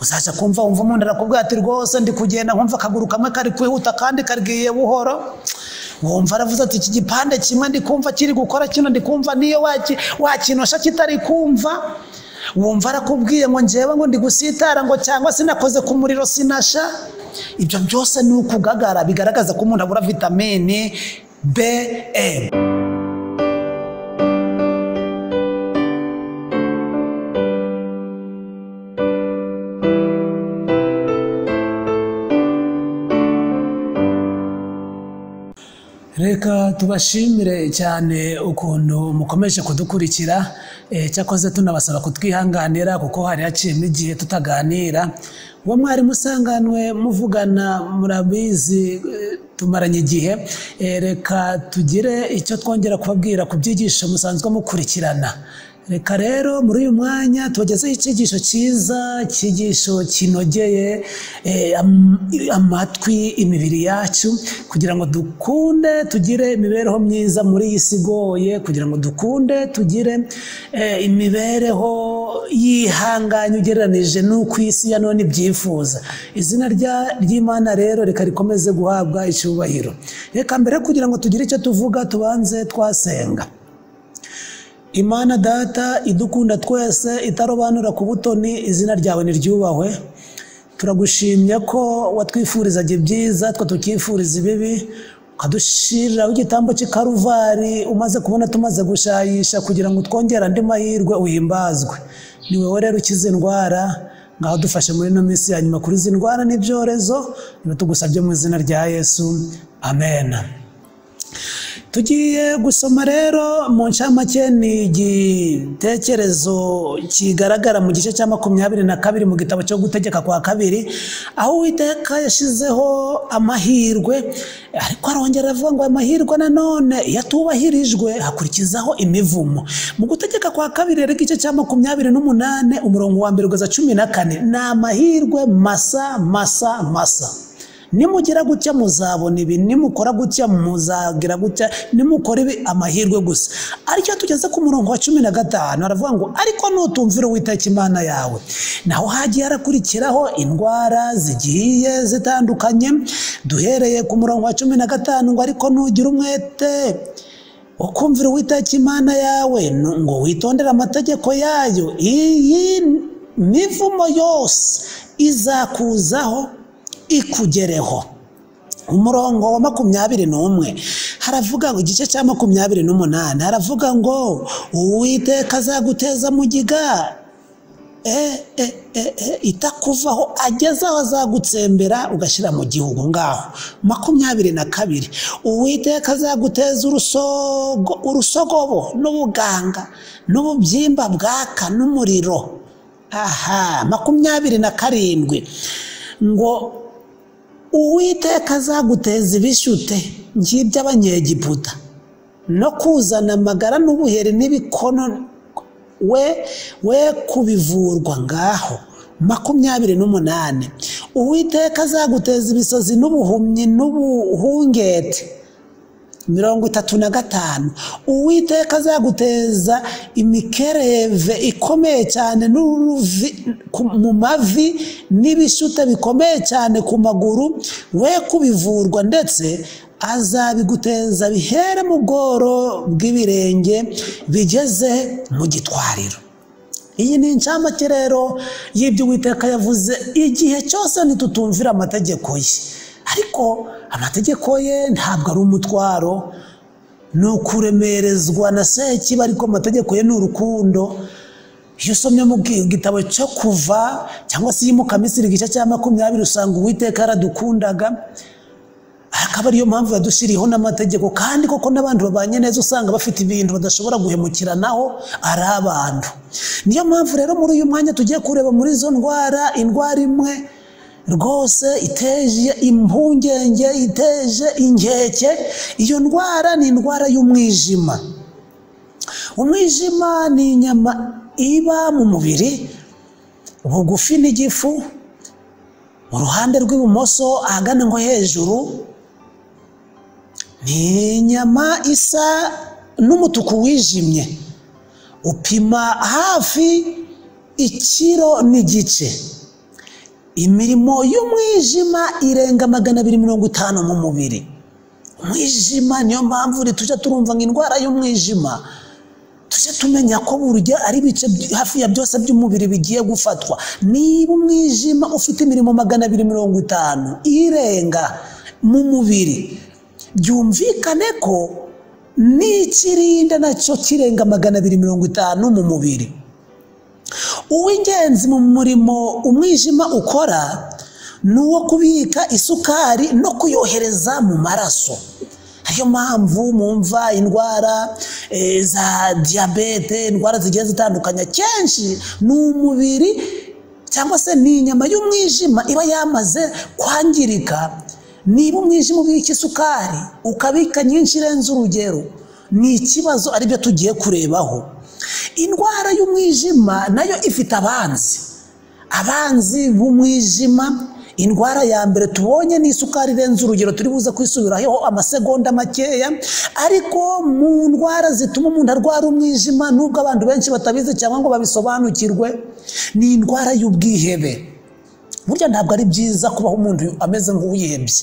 uzaca kumva wumva umuntu arakubwira ati rwose ndi kugenda nkumva akaguru kamwe kari kwihuta kandi karigiye buhoro, wumva aravuze ati iki gipande kimwe ndi kumva kiri gukora kino ndi kumva niyo wakinosha kitari kumva, wumva arakubwiye ngo njyewe ngo ndi gusitara ngo cyangwa sinakoze ku muriro sinasha. Ibyo byose ni ukugagara bigaragaza ko umuntu abura vitamine B. Reka tubashimire cyane ukuntu mukomeje kudukurikira, cyakoze tunabasaba kutwihanganira kuko hari haciyemo igihe tutaganira. Uwo mwari musanganwe muvugana murabizi tumaranye igihe, reka tugire icyo twongera kubabwira ku byigisho musanzwe mukurikirana. Reka rero muri uyu mwanya tubagezeho icyigisho cyiza, icyigisho kinogeye amatwi imibiri yacu, kugira ngo dukunde tugire imibereho myiza muri iyi si igoye, kugira ngo dukunde tugire imibereho yihanganye ugereranije n'uko isi ya none ibyifuza. Izina ry'Imana rero reka rikomeze guhabwa icyubahiro. Reka mbere kugira ngo tugire icyo tuvuga tubanze twasenga. Imana data idukunda twese, itarobanura ku butoni, izina ryawe niryubahwe. Turagushimye ko watwifurizaga ibyiza twe tukifuriza ibibi, ukadushiriraho igitambo cy'ikaruvari umaze kubona tumaze gushayisha kugira ngo twongere andi mahirwe uhimbazwe. Ni wowe rero ukiza indwara, ngaho dufashe muri ino minsi ya nyuma kuri izi ndwara n'ibyorezo, niba tugusabye mu izina rya Yesu, amen. Tugiye gusoma rero mu ncamake ni igitekerezo kigaragara mu gice cya 22 mu gitabo cyo gutegeka kwa kabiri, aho Uwiteka yashizeho amahirwe, ariko arongera avuga ngo amahirwe nanone yatubahirijwe hakurikizaho imivumo. Mu gutegeka kwa kabiri rero igice cya 28 umurongo wa 1 kugeza 14 ni amahirwe masa. Nimugira gutya muzabona ibi, nimukora gutya muzagira gutya, nimukora ibi amahirwe gusa. Ariko tugeze ku murongo wa 15 aravuga ngo ariko nutumvira Uwiteka Imana yawe. Naho hagiye harakurikiraho indwara zigiye zitandukanye, duhereye ku murongo wa 15 ngo ariko nugira umwete ukumvira Uwiteka Imana yawe ngo witondere amategeko yayo, iyi mivumo yose izakuzaho ikugereho. Umurongo wa 21 haravuga ngo igice cya 28 haravuga ngo Uwiteka azaguteza mugiga itakuvaho agezaho azagutsembera ugashira mu gihugu. Ngaho 22 Uwiteka azaguteza urusogobo n'ubuganga n'ububyimba bwaka n'umuriro. 27 ngo Uwiteka azaguteza ibishute nk'iby'Abanyegiputa no kuzana amagara n'ubuhere n'ibikono we kubivurwa. Ngaho 28 Uwiteka azaguteza ibisozi n'ubuhumyi n'ubuhungete. 35 Uwiteka azaguteza imikereve ikomeye cyane mu mavi n'ibishute bikomeye cyane ku maguru, we kubivurwa, ndetse azabiguteza bihere mu bworo bw'ibirenge bigeze mu gitwariro. Iyi ni incamake rero y'ibyo Uwiteka yavuze igihe cyose nitutumvira amategeko ye. Ariko amategeko ye ntabwo ari umutwaro, ni ukuremerezwa na Sekibi, ariko amategeko ye ni urukundo. Iyo usomye mu gitabo cyo Kuva cyangwa se Yimuka Misiri igice cya 20 usanga Uwiteka yaradukundaga, akaba ariyo mpamvu yadushiriho n'amategeko. Kandi koko n'abantu babanye neza usanga bafite ibintu badashobora guhemukiranaho ari abantu. Niyo mpamvu rero muri uyu mwanya tugiye kureba muri izo ndwara, indwara imwe rwose iteje impungenge, iteje inkeke. Iyo ndwara ni indwara y'umwijima. Umwijima ni inyama iba mu mubiri bugufi n'igifu, mu ruhande rw'ibumoso ahagana nko hejuru. Ni inyama isa n'umutuku wijimye, upima hafi 1.5 kilo. imirimo y'umwijima irenga 250 mu mubiri. Umwijima niyo mpamvu tujya turumva ngo indwara y'umwijima, tujye tumenya ko burya ari ibice hafi ya byose by'umubiri bigiye gufatwa. Niba umwijima ufite imirimo 250 irenga mu mubiri, byumvikane ko n'ikirinda nacyo kirenga 250 mu mubiri. Uw'ingenzi mu murimo umwijima ukora ni uwo kubika isukari no kuyohereza mu maraso. Ariyo mpamvu mumva indwara za diabete, indwara zigiye zitandukanye, kenshi ni umubiri cyangwa se ni inyama y'umwijima iba yamaze kwangirika. Niba umwijima ubika isukari ukabika nyinshi irenze urugero, ni ikibazo, aribyo tugiye kurebaho. Indwara y'umwijima nayo ifite abanzi b'umwijima. Indwara ya mbere tubonye ni isukari irenze urugero, turi buze kwisubiraho amasegonda makeya. Ariko mu ndwara zituma umuntu arwara umwijima, nubwo abantu benshi batabizi cyangwa ngo babisobanukirwe, ni indwara y'ubwihebe. Burya ntabwo ari byiza kubaho umuntu ameze nk'uwihebye,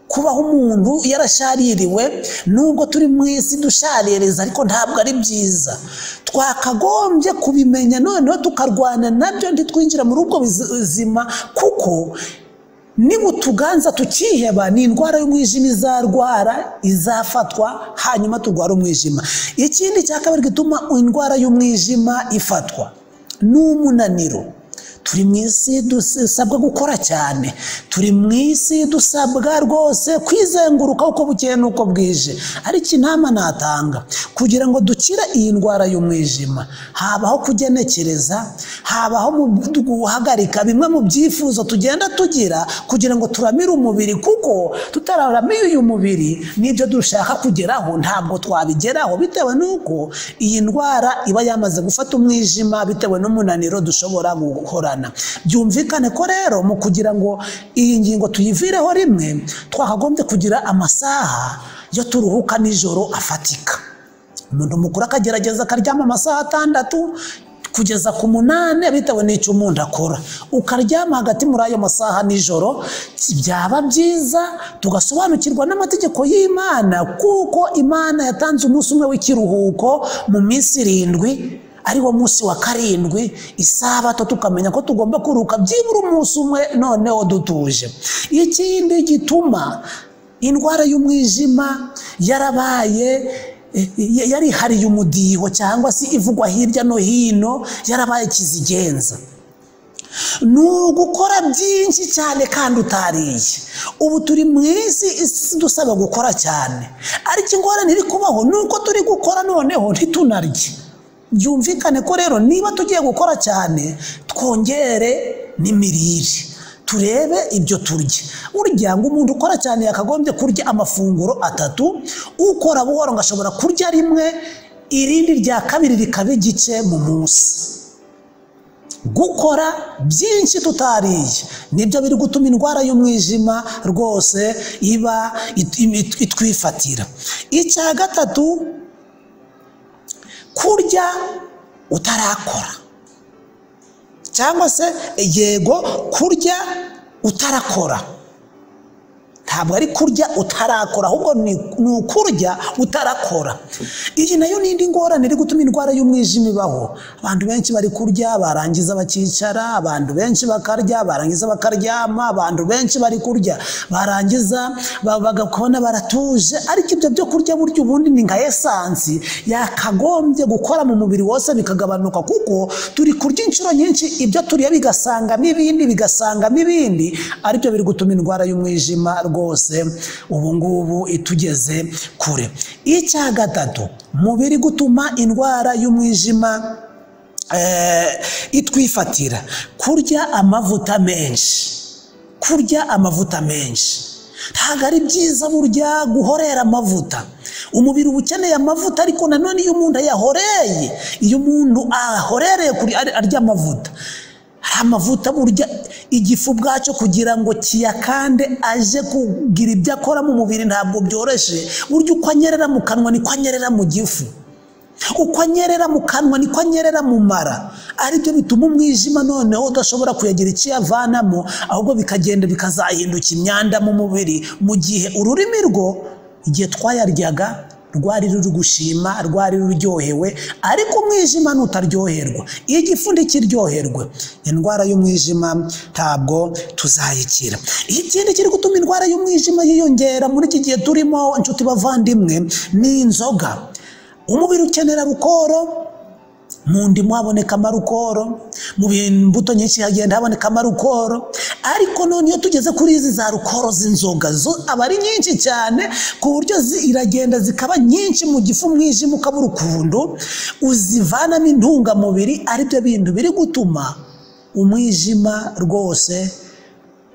kubaho umuntu yarashaririwe. Nubwo turi mu isi dusharireza, ariko ntabwo ari byiza. Twakagombye kubimenya noneho tukarwana nabyo, ntitwinjira muri ubwo buzima, kuko niba tuganza tukiheba, ni indwara y'umwijima izafatwa, hanyuma turwara umwijima. Ikindi cya kabiri gituma indwara y'umwijima ifatwa ni umunaniro. Turi mu isi dusabwa gukora cyane, turi mu isi dusabwa rwose kwizenguruka uko bukeye n'uko bwije. Ariko inama natanga kugira ngo dukire iyi ndwara y'umwijima, habaho kugenekereza, habaho guhagarika bimwe mu byifuzo tugenda tugira kugira ngo turamire umubiri, kuko tutararamira uyu mubiri n'ibyo dushaka kugeraho ntabwo twabigeraho, bitewe n'uko iyi ndwara iba yamaze gufata umwijima bitewe n'umunaniro dushobora guhorana. Byumvikane ko rero mu kugira ngo iyi ngingo tuyivireho rimwe, twakagombye kugira amasaha yo turuhuka nijoro afatika. Umuntu mukuru akagerageza akaryama amasaha 6 kugeza ku 8 bitewe n'icyo umuntu akora. Ukaryama hagati muri ayo masaha nijoro, byaba byiza tugasobanukirwa n'amategeko y'Imana, kuko Imana yatanze umunsi umwe w'ikiruhuko mu minsi 7, ari wo munsi wa 7 isabato, tukamenya ko tugomba kuruhuka byibura umunsi umwe noneho dutuje. Ikindi gituma indwara y'umwijima yarihariye umudiho cyangwa se ivugwa hirya no hino, yarabaye kizigenza, ni ugukora byinshi cyane kandi utariye. Ubu turi mu isi dusaba gukora cyane, ariko ingorane iri kubaho nuko turi gukora noneho ntitunarye. Byumvikane ko rero niba tugiye gukora cyane, twongere n'imirire, turebe ibyo turya. Urya ngo umuntu ukora cyane yakagombye kurya amafunguro 3, ukora buhoro ngo ashobora kurya rimwe, irindi rya kabiri rikaba igice mu munsi. Gukora byinshi tutariye nibyo biri gutuma indwara y'umwijima rwose iba itwifatira. Icya gatatu, kurya utarakora, cyangwa se yego kurya utarakora, ntabwo ari kurya utarakora, ahubwo ni ukurya utarakora. Iyi nayo ni indi ngorane iri gutuma indwara y'umwijima ibaho. Abantu benshi bari kurya barangiza bakicara, abantu benshi bakarya barangiza bakaryama, abantu benshi bari kurya barangiza bagakona baratuje. Ariko ibyo byo kurya buryo ubundi ni nka esansi yakagombye gukora mu mubiri wose bikagabanuka, kuko turi kurya inshuro nyinshi, ibyo turiya bigasangamo ibindi, aribyo biri gutuma indwara y'umwijima rwose ubu ngubu itugeze kure. Icya gatatu, mubiri gutuma indwara y'umwijima itwifatira, kurya amavuta menshi. Ntabwo ari byiza burya guhorera amavuta. Umubiri uba ukeneye amavuta, ariko nanone iyo umuntu ayahoreye, iyo umuntu ahorereye kuri arya amavuta burya igifu bwacyo kugira ngo kiyakande aje kugira ibyo akora mu mubiri ntabwo byoroshye. Burya uko anyerera mu kanwa niko anyerera mu gifu. uko anyerera mu kanwa niko anyerera mu mara, aribyo bituma umwijima noneho udashobora kuyagira icyo yavanamo, ahubwo bikagenda bikazahinduka imyanda mu mubiri, mu gihe ururimi rwo igihe twayaryaga rwari ruri gushima, rwari ruryohewe, ariko umwijima nutaryoherwa, igifu ndikiryoherwe, indwara y'umwijima ntabwo tuzayikira. Ikindi kiri gutuma indwara y'umwijima yiyongera muri iki gihe turimo, inshuti bavandimwe, ni inzoga. Umubiri ukenera rukoro, mu ndimu habonekamo rukoro, mu mbuto nyinshi hagenda habonekamo rukoro, ariko none iyo tugeze kuri izi za rukoro z'inzoga zo aba ari nyinshi cyane, ku buryo iragenda zikaba nyinshi mu gifu, umwijima ukaba urukundo, uzivanamo intungamubiri, aribyo bintu biri gutuma umwijima rwose.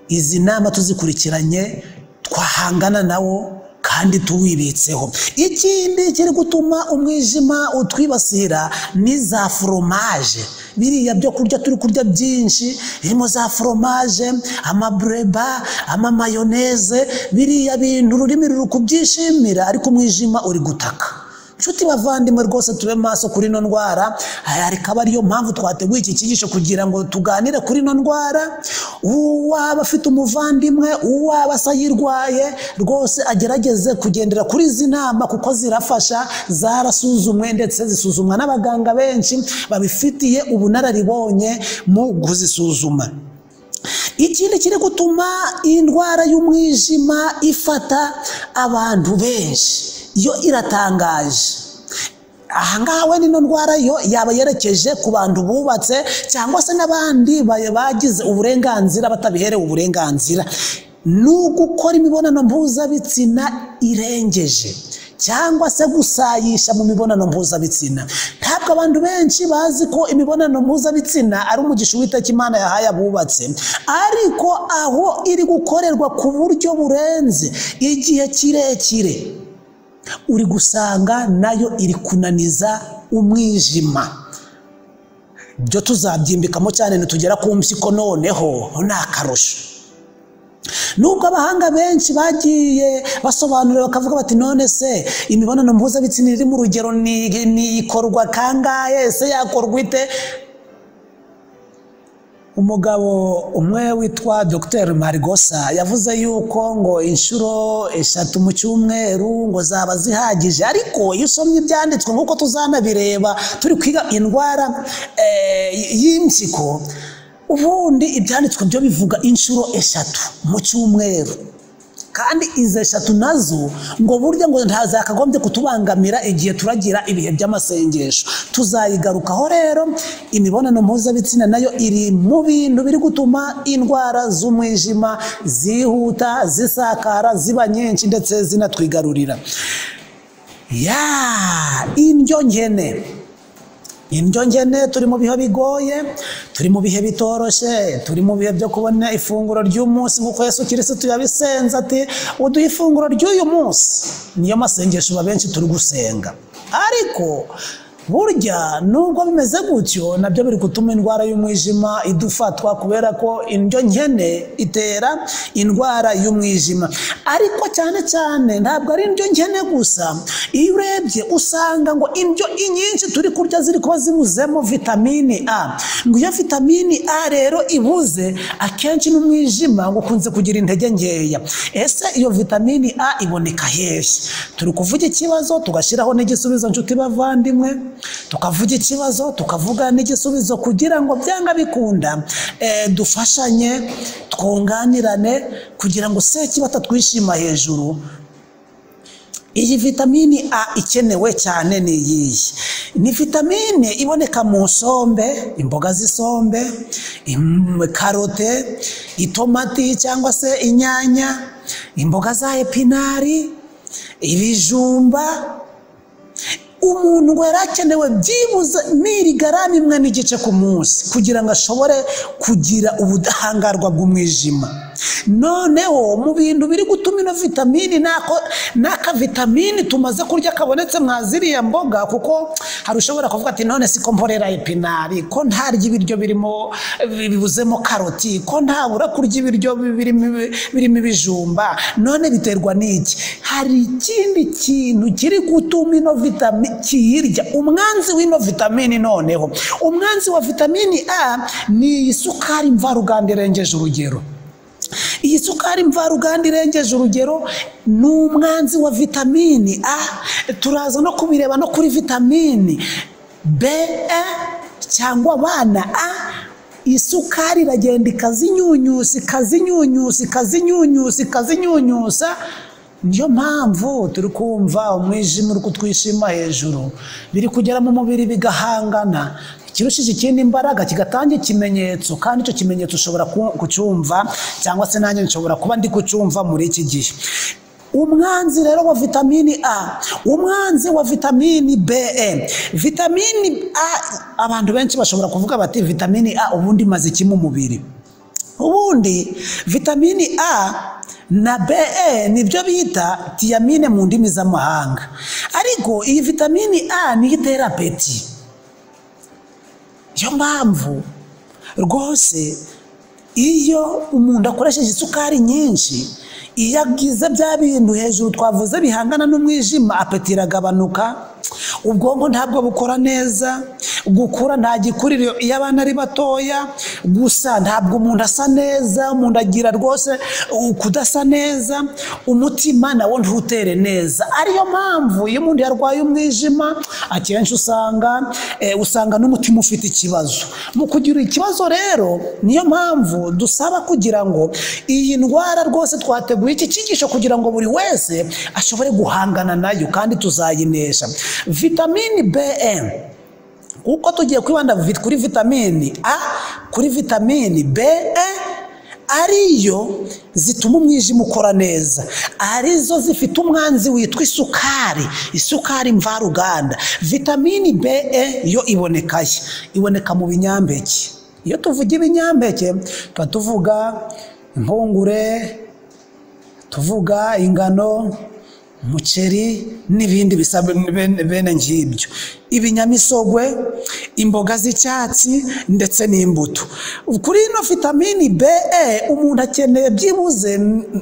Izi nama tuzikurikiranye twahangana nawo kandi tuwibitseho. Ikindi kiri gutuma umwijima utwibasira ni za foromaje, biriya byo kurya turi kurya byinshi, birimo za foromaje, amabureba, amamayoneze, biriya bintu ururimi ruri kubyishimira, ariko umwijima uri gutaka. Nshuti bavandimwe, rwose tube maso kuri ino ndwara, ariko ariyo mpamvu twateguye iki cyigisho kugira ngo tuganire kuri ino ndwara. Uwaba afite umuvandimwe, uwaba asayirwaye, rwose agerageze kugendera kuri izi nama, kuko zirafasha, zarasuzumwe ndetse zisuzumwa n'abaganga benshi babifitiye ubunararibonye mu kuzisuzuma. Ikindi kiri gutuma indwara y'umwijima ifata abantu benshi, yo iratangaje. Ahangaha we nino ndwara yo yaba yerekeje ku bantu bubatse cyangwa se n'abandi bagize uburenganzira batabiherewe uburenganzira, n'ugukora imibonano mpuzabitsina irengeje cyangwa se gusayisha mu mibonano mpuzabitsina. Ntabwo abantu benshi bazi ko imibonano mpuzabitsina ari umugisha Uwiteka Imana yahaye abubatse, ariko aho iri gukorerwa ku buryo burenze igihe kirekire, uri gusanga nayo iri kunaniza umwijima. Byo tuzabyimbikamo cyane nitugera ku mpyiko, noneho ni akarusho. Nubwo abahanga benshi bagiye basobanurira bakavuga bati, none se imibonano mpuzabitsina iri mu rugero ni ikorwa kangahe, se yakorwa ite? Umugabo umwe witwa Dr. Marigosa yavuze yuko ngo inshuro 3 mu cyumweru ngo zaba zihagije, ariko iyo usomye ibyanditswe nk'uko tuzanabireba turi kwiga indwara y'impyiko, ubundi ibyanditswe byo bivuga inshuro 3 mu cyumweru, kandi izo 3 nazo ngo burya ngo ntazakagombye kutubangamira igihe turagira ibihe by'amasengesho. Tuzayigarukaho rero. Imibonano mpuzabitsina nayo iri mu bintu biri gutuma indwara z'umwijima zihuta, zisakara, ziba nyinshi ndetse zinatwigarurira. Indyo nkene. Indyo nkene, turi mu bihe bigoye, turi mu bihe bitoroshe, turi mu bihe byo kubona ifunguro ry'umunsi nk'uko Yesu Kristo yabisenze ati, uduhe ifunguro ry'uyu munsi. Niyo masengesho benshi turi gusenga, ariko burya nubwo bimeze gutyo, nabyo biri gutuma indwara y'umwijima idufatwa, kubera ko indyo nkene itera indwara y'umwijima. Ariko cyane cyane ntabwo ari indyo nkene gusa, iyo urebye usanga ngo indyo inyinshi turi kurya ziri kuba zibuzemo vitamini A. Ngo iyo vitamini A rero ibuze, akenshi n'umwijima ngo ukunze kugira intege nkeya. Ese iyo vitamini A iboneka hehe? Turi kuvuga ikibazo tugashyiraho n'igisubizo, nshuti bavandimwe, tukavuga ikibazo tukavuga n'igisubizo, kugira ngo byanga bikunda dufashanye, twunganirane, kugira ngo seki batatwishima hejuru. Iyi vitamini A ikenewe cyane ni iyi. Ni vitamine iboneka mu sombe, imboga z'isombe, karote, itomati cyangwa se inyanya, imboga za epinari, ibijumba. Umuntu warakenewe byibuze miligarama 1 n'igice ku munsi kugira ngo ashobore kugira ubudahangarwa bw'umwijima. noneho mu bintu biri gutuma ino vitamini naka vitamini tumaze kurya kabonetse mwaziriya mboga, kuko hari ushobora kuvuga ati none siko mporera epinari, ko ntarya ibiryo birimo bibuzemo karoti, ko ntabura kurya ibiryo birimo ibijumba, none biterwa n'iki? Hari ikindi kintu kiri gutuma ino vitamini kiyirya. Umwanzi w'ino vitamini noneho, umwanzi wa vitamini A ni isukari mvaruganda irengeje urugero. Iyi sukari mvaruganda irengeje urugero ni umwanzi wa vitamini A. Turaza no kubireba no kuri vitamini B cyangwa bana A. Isukari iragenda ikazinyunyusa. Niyo mpamvu turi kumva umwijima uri kutwishima hejuru, biri kugera mu mubiri bigahangana, kirushije ikindi imbaraga kigatanga ikimenyetso, kandi icyo kimenyetso ushobora kucyumva cyangwa se nanjye nshobora kuba ndi kucyumva muri iki gihe. Umwanzi rero wa vitamini A, umwanzi wa vitamini B. Vitamini A, abantu benshi bashobora kuvuga bati vitamini A ubundi maze iki mu mubiri? Ubundi vitamini A na B nibyo bita tiamine mu ndimi z'amahanga, ariko iyi vitamini A ni itera apeti. Yo mpamvu rwose iyo umuntu akoresheje isukari nyinshi, iyo agize bya bintu hejuru twavuze bihangana n'umwijima, apeti iragabanuka, ubwonko ntabwo bukora neza, gukura nta gikuriro iyo abana ari batoya, gusa ntabwo umuntu asa neza, umuntu agira rwose kudasa neza, umutima nawo ntutere neza. Ariyo mpamvu iyo umuntu yarwaye umwijima akenshi usanga n'umutima ufite ikibazo. Mu kugira ikibazo rero niyo mpamvu dusaba kugira ngo iyi ndwara rwose twateguye iki cyigisho kugira ngo buri wese ashobore guhangana nayo kandi tuzayinesha. Vitamini B, uko tugiye kwibanda kuri vitamini A, kuri vitamini B ariyo zituma umwijima ukora neza, arizo zifite umwanzi witwa isukari mvaruganda. Vitamini B yo iboneka mu binyampeke. Iyo tuvuga ibinyampeke tuvuga impungure, tuvuga ingano, umuceri n'ibindi bene ngibyo, ibinyamisogwe, imboga z'icyatsi ndetse n'imbuto. Kuri ino vitamini B umuntu akeneye byibuze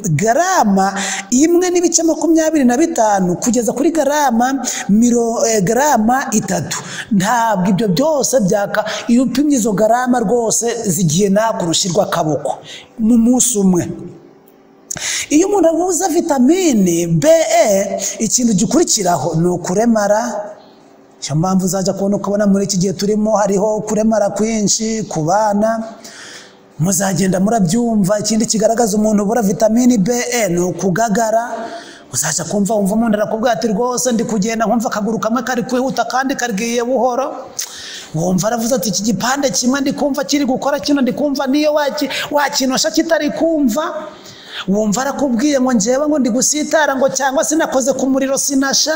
garama 1.25 kugeza kuri garama 3. Ntabwo ibyo byose byaka, iyo upimye izo garama rwose zigiye nakurushirwa akaboko mu munsi umwe. Iyo umuntu abuze vitamini B, ikintu gikurikiraho ni ukuremara. Cyo mpamvu uzajya kubona muri iki gihe turimo hariho kuremara kwinshi ku bana, muzagenda murabyumva. Ikindi kigaragaza umuntu ubura vitamini B ni ukugagara. Uzajya kumva umuntu arakubwira ati rwose ndi kugenda nkumva akaguru kamwe kari kwihuta kandi kagiye buhoro, wumva aravuze ati iki gipande kimwe ndi kumva kiri gukora kino, ndi kumva niyo wakinosha kitari kumva. Wumva arakubwiye ngo njyewe ngo ndi gusitara ngo cyangwa sinakoze ku muriro sinasha.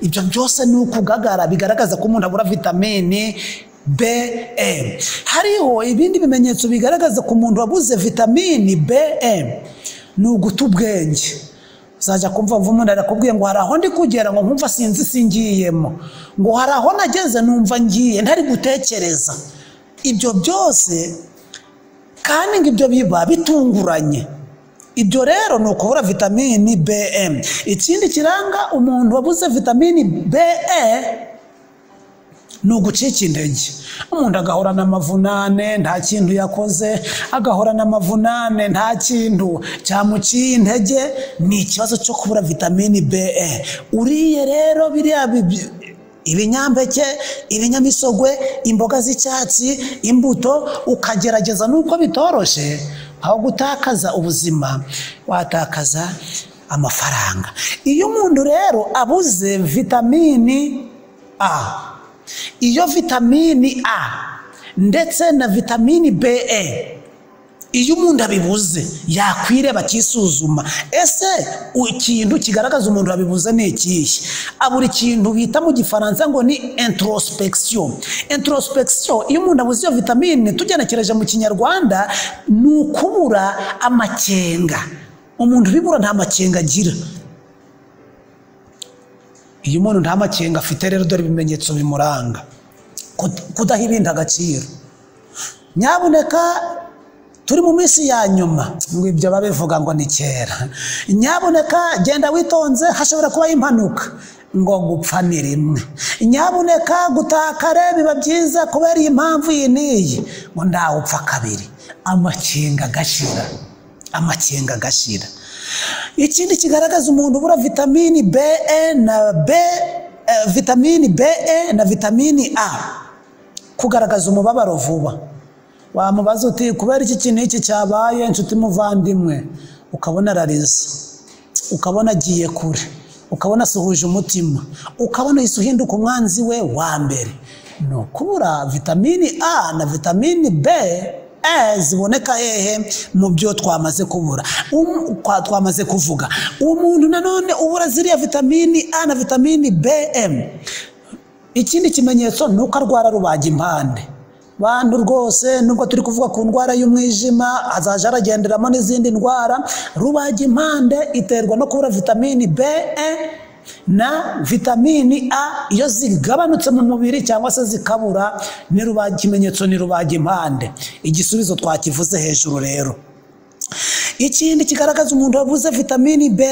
Ibyo byose ni ukugagara, bigaragaza ko umuntu abura vitamini B. Hariho ibindi bimenyetso bigaragaza ko umuntu wabuze vitamini B, ni uguta ubwenge. Uzajya kumva umuntu arakubwiye ngo hari aho ndi kugera ngo nkumva sinzi singiyemo, ngo hari aho nageze numva ngiye ntari gutekereza. Ibyo byose kandi ngo ibyo biba bitunguranye. Ibyo rero ni ukubura vitamini B. Ikindi kiranga umuntu wabuze vitamini B ni ugucika intege. Umuntu agahorana amavunane nta kintu yakoze, agahorana amavunane nta kintu cyamuciye intege, ni ikibazo cyo kubura vitamini B. Uriye rero biriya ibinyampeke, ibinyamisogwe, imboga z'icyatsi, imbuto, ukagerageza nuko bitoroshe, aho gutakaza ubuzima watakaza amafaranga. Iyo umuntu rero abuze vitamini A, iyo vitamini A ndetse na vitamini B iyo umuntu abibuze yakwireba akisuzuma, ese ikintu kigaragaza umuntu abibuze ni ikihe? Abura ikintu bita mu gifaransa ngo ni introspection. Introspection iyo umuntu abuze iyo vitamine tugenekereje mu kinyarwanda ni ukubura amakenga. Umuntu bibura nta makenga agira. Iyo umuntu nta makenga afite rero dore ibimenyetso bimuranga: kudaha ibindi agaciro. Nyabuneka turi mu minsi ya nyuma, ngo ibyo babivuga ngo ni kera. Nyabuneka genda witonze, hashobora kuba impanuka, ngo gupfa ni rimwe. Nyabuneka gutakare biba byiza kubera iyi mpamvu iyi n'iyi, ngo ndawe upfa kabiri. Amakenga agashira, amakenga agashira. Ikindi kigaragaza umuntu ubura vitamini BE na vitamini BE na vitamini A, kugaragaza umubabaro vuba. Wamubaza uti kubera iki kintu iki cyabaye inshuti muvandimwe, ukabona ararize, ukabona agiye kure, ukabona asuhuje umutima, ukabona isuhinduka umwanzi we wa mbere, no kubura vitamini A na vitamini B ziboneka hehe? Mu byo twamaze kubura, twamaze kuvuga. Umuntu nanone ubura ziriya vitamini A na vitamini BM, ikindi kimenyetso nuko arwara rubagimpande. Bantu rwose nubwo turi kuvuga ku ndwara y'umwijima, azaje aragenderamo n'izindi ndwara. Rubagimpande iterwa no kubura vitamini B na vitamini A. Iyo zigabanutse mu mubiri cyangwa se zikabura, ni ikimenyetso ni rubagimpande. Igisubizo twakivuze hejuru rero. Ikindi kigaragaza umuntu wabuze vitamini B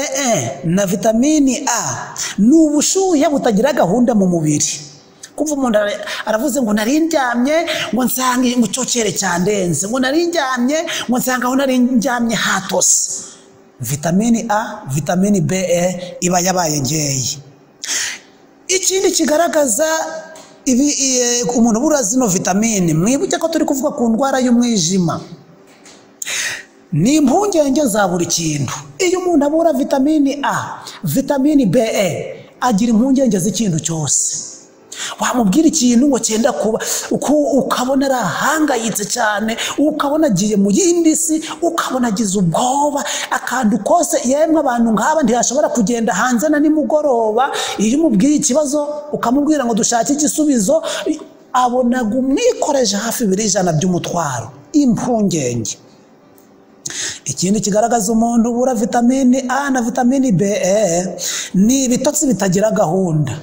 na vitamini A ni ubushuhe butagira gahunda mu mubiri. Kumva umuntu aravuze ngo nari ndyamye ngo nsange mu cyocere cyandenze, ngo nari ndyamye ngo nsanga aho nari ndyamye hatose. Vitamini A, vitamini B iba yabaye ngeye. Ikindi kigaragaza umuntu ubura zino vitamini, mwibuke ko turi kuvuga ku ndwara y'umwijima, ni impungenge za buri kintu. Iyo umuntu abura vitamini A, vitamini B agira impungenge z'ikintu cyose. Wamubwira ikintu ngo cyenda kuba, ukabona arahangayitse cyane, ukabona agiye mu yindi si, ukabona agize ubwoba, akantu kose. Yemwe abantu nk'aba ntiyashobora kugenda hanze na nimugoroba. Iyo umubwiye ikibazo ukamubwira ngo dushake igisubizo, abonaga umwikoreje hafi 200 by'umutwaro. Impungenge. Ikindi kigaragaza umuntu ubura vitamini A na vitamini B ni ibitotsi bitagira gahunda.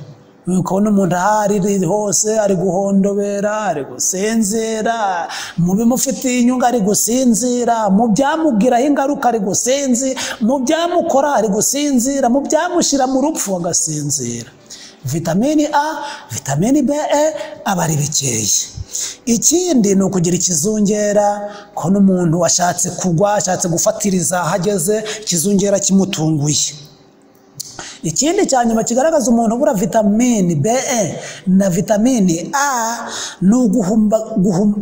Ukabona umuntu ahari hose ari guhondobera, ari gusinzira, mu bimufitiye inyungu ari gusinzira, mu byamubwiraho ingaruka ari gusinzira, mu byamukora ari gusinzira, mu byamushyira mu rupfu agasinzira. Vitamini A, vitamini B aba ari bikeye. Ikindi ni ukugira ikizungera, ko n'umuntu washatse kugwa, ashatse gufatiriza ahageze, ikizungera kimutunguye. Ikindi cyanyuma kigaragaza umuntu ubura vitamini B na vitamini A ni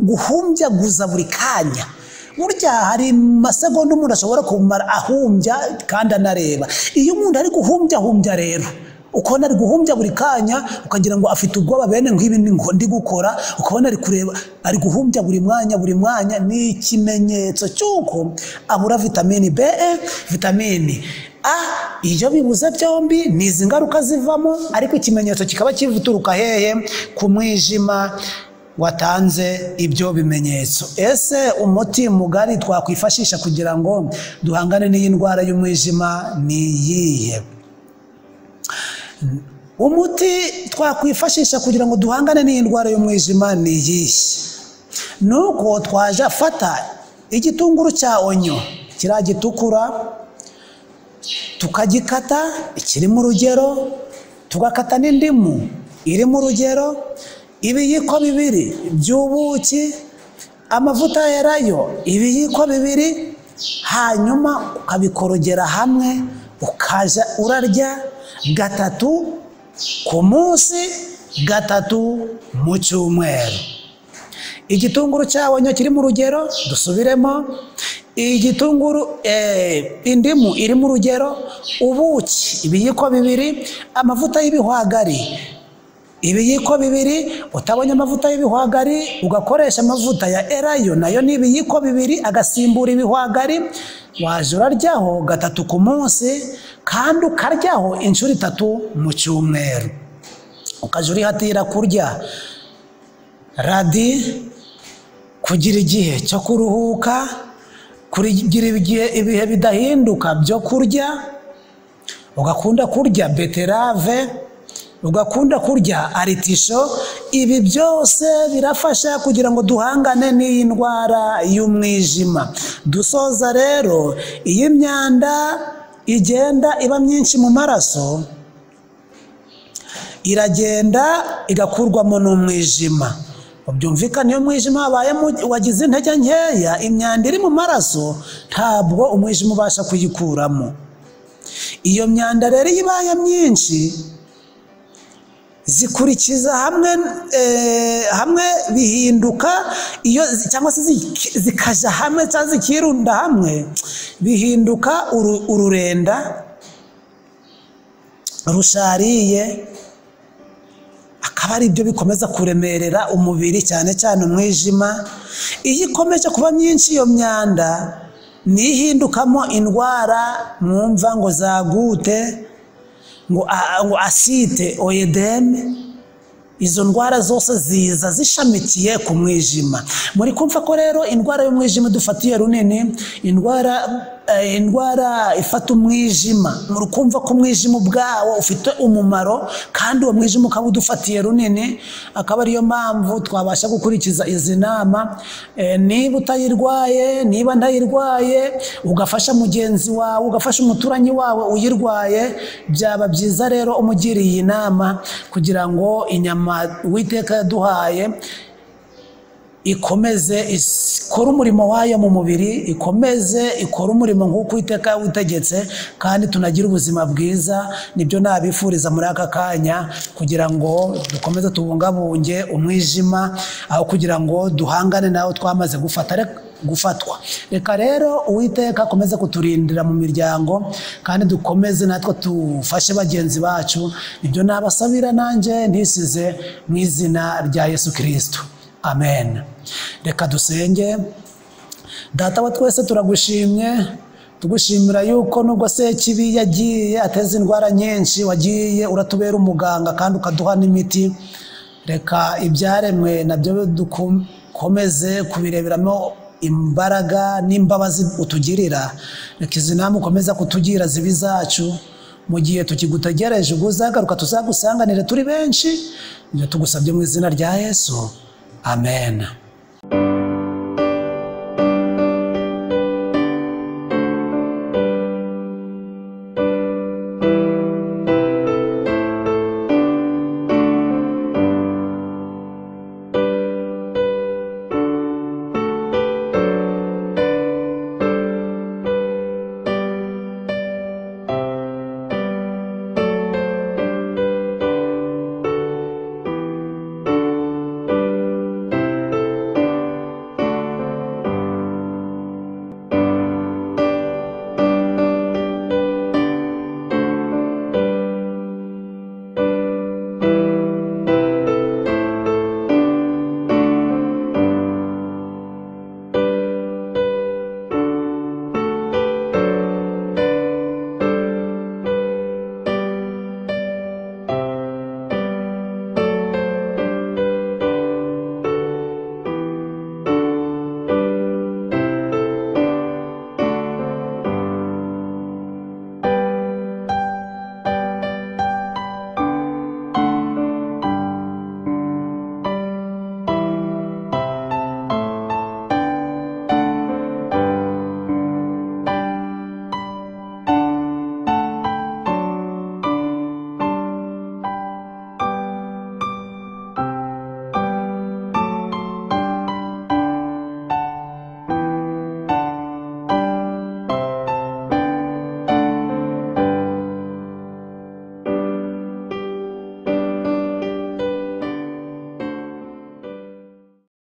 guhumbyaguza buri kanya. Burya hari amasegonda umuntu ashobora kumara ahumbya kandi anareba. Iyo umuntu ari guhumbya rero, ukabona ari guhumbya buri kanya, ukagira ngo afite ubwoba bene nk'ibi ndi gukora, ukabona ari kureba, ari guhumbya buri mwanya, ni ikimenyetso cy'uko abura vitamini B, vitamini A. Iyo bibuze byombi ni izi ngaruka zivamo, ariko ikimenyetso kikaba kivuturuka hehe? Ku mwijima watanze ibyo bimenyetso. Ese umuti mugari twakwifashisha kugira ngo duhangane n'iyi ndwara y'umwijima ni iyihe? Umuti twakwifashisha kugira ngo duhangane n'iyi ndwara y'umwijima ni iyihe? Nuko twaje afata igitunguru cya onyo kiriya gitukura, tukagikata ikiri mu rugero, tugakata n'indimu iri mu rugero, ibiyiko 2 by'ubuki, amavuta yerayo ibiyiko 2, hanyuma ukabikorogera hamwe, ukaja urarya 3 ku munsi, 3 mu cyumweru. Igitunguru cyabonye kiri mu rugero, dusubiremo, igitunguru, indimu iri mu rugero, ubuki ibiyiko 2, amavuta y'ibihwagari ibiyiko bibiri. Utabonye amavuta y'ibihwagari ugakoresha amavuta ya elayo, nayo ni ibiyiko bibiri agasimbura ibihwagari. Waje uraryaho 3 ku munsi kandi ukaryaho inshuro 3 mu cyumweru. Ukaje urihatira kurya radi, kugira igihe cyo kuruhuka, kugira ibihe bidahinduka byo kurya. Ugakunda kurya beterave, ugakunda kurya aritisho. Ibi byose birafasha kugira ngo duhangane n'iyi ndwara y'umwijima. Dusoza rero, iyi myanda igenda iba myinshi mu maraso iragenda igakurwamo n'umwijima. Byumvikana iyo umwijima wabaye wagize intege nkeya, imyanda iri mu maraso ntabwo umwijima ubasha kuyikuramo. Iyo myanda rero ibaye myinshi zikurikiza hamwe bihinduka, iyo cyangwa se zikaja hamwe cyangwa zikirunda hamwe bihinduka ururenda rushariye, akaba ari byo bikomeza kuremerera umubiri, cyane cyane umwijima. Iyo ikomeje kuba myinshi iyo myanda nihindukamo indwara mwumva ngo zagute, ngo asite, oyedeme. Izo ndwara zose ziza zishamikiye ku mwijima. Muri kumva ko rero indwara y'umwijima dufatiye runini, indwara ifata umwijima. Muri kumva ko umwijima ubwawo ufite umumaro kandi uwo mwijima ukaba udufatiye runini. Akaba ariyo mpamvu twabasha gukurikiza izi nama. Niba utayirwaye, niba ndayirwaye, ugafasha mugenzi wawe, ugafasha umuturanyi wawe uyirwaye, byaba byiza rero umugiriye inama kugira ngo inyama Uwiteka yaduhaye ikomeze ikora umurimo wayo mu mubiri, ikomeze ikora umurimo nk'uko Uwiteka yawutegetse, kandi tunagira ubuzima bwiza. Nibyo nabifuriza muri aka kanya, kugira ngo dukomeze tubungabunge umwijima, aho kugira ngo duhangane nawo twamaze gufatwa. Reka rero Uwiteka akomeze kuturindira mu miryango, kandi dukomeze natwe tufashe bagenzi bacu. Nibyo nabasabira nanjye ntisize mu izina rya Yesu Kristo. Amen. Reka dusenge. Data wa twese turagushimye, tugushimira yuko nubwo se kibi yagiye ateza indwara nyinshi, wagiye uratubera umuganga kandi ukaduha n'imiti. Reka ibyaremwe nabyo dukomeze kubireberamo imbaraga n'imbabazi utugirira. Reka izi nama ukomeza kutugira zibi zacu, mu gihe tukigutegereje ubwo uzagaruka tuzagusanganire turi benshi. Ibyo tugusabye mu izina rya Yesu. Amen.